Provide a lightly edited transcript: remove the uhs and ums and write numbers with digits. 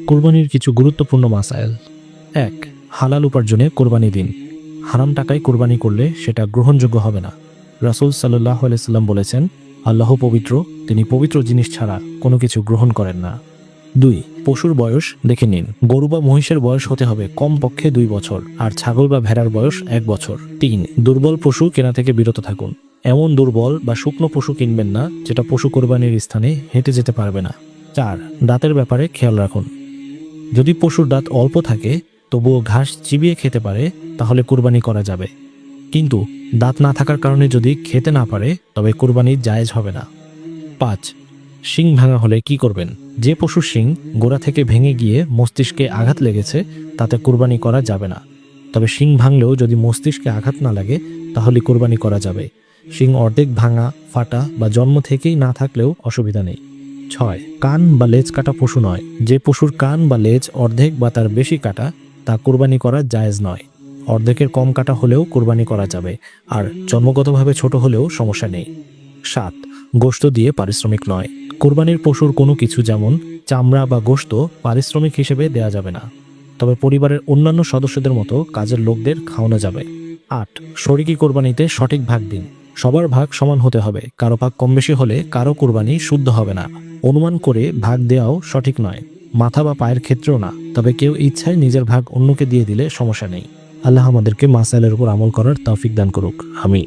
কোরবানির কিছু গুরুত্বপূর্ণ মাসাইল। ১. হালাল উপার্জনে কোরবানি দিন। হারাম টাকায় কোরবানি করলে সেটা গ্রহণযোগ্য হবে না। রাসূল সাল্লাল্লাহু আলাইহি সাল্লাম বলেছেন, আল্লাহ পবিত্র, তিনি পবিত্র জিনিস ছাড়া কোনো কিছু গ্রহণ করেন না। 2. পশুর বয়স দেখে নিন। গরু বা মহিষের বয়স হতে হবে কমপক্ষে 2 বছর, আর ছাগল বা ভেড়ার বয়স 1 বছর। 3. দুর্বল পশু কেনা থেকে বিরত থাকুন। এমন দুর্বল বা শুকনো পশু কিনবেন না যেটা পশু কোরবানির স্থানে হেঁটে যেতে পারবে না। 4. দাঁতের ব্যাপারে খেয়াল রাখুন। যদি পশুর দাঁত অল্প থাকে তবুও ঘাস চিবিয়ে খেতে পারে তাহলে কুরবানি করা যাবে, কিন্তু দাঁত না থাকার কারণে যদি খেতে না পারে তবে কুরবানি জায়েজ হবে না। 5. শিং ভাঙা হলে কি করবেন? যে পশুর শিং গোড়া থেকে ভেঙে গিয়ে মস্তিষ্কে আঘাত লেগেছে তাতে কুরবানি করা যাবে না, তবে শিং ভাঙলেও যদি মস্তিষ্কে আঘাত না লাগে তাহলে কুরবানি করা যাবে। শিং অর্ধেক ভাঙা, ফাটা বা জন্ম থেকেই না থাকলেও অসুবিধা নেই। 6. কান বা লেজ কাটা পশু নয়। যে পশুর কান বা লেজ অর্ধেক বা তার বেশি কাটা তা কুরবানি করা জায়েজ নয়। অর্ধেকের কম কাটা হলেও কুরবানি করা যাবে, আর জন্মগতভাবে ছোট হলেও সমস্যা নেই। 7. গোশত দিয়ে পারিশ্রমিক নয়। কোরবানির পশুর কোনো কিছু যেমন চামড়া বা গোশত পারিশ্রমিক হিসেবে দেয়া যাবে না, তবে পরিবারের অন্যান্য সদস্যদের মতো কাজের লোকদের খাওয়ানো যাবে। 8. শরিকি কোরবানিতে সঠিক ভাগ দিন। সবার ভাগ সমান হতে হবে, কারো ভাগ কম বেশি হলে কারো কোরবানি শুদ্ধ হবে না। অনুমান করে ভাগ দেওয়াও সঠিক নয়, মাথা বা পায়ের ক্ষেত্রেও না, তবে কেউ ইচ্ছায় নিজের ভাগ অন্যকে দিয়ে দিলে সমস্যা নেই। আল্লাহ আমাদেরকে মাসাইলের উপর আমল করার তৌফিক দান করুক। আমিন।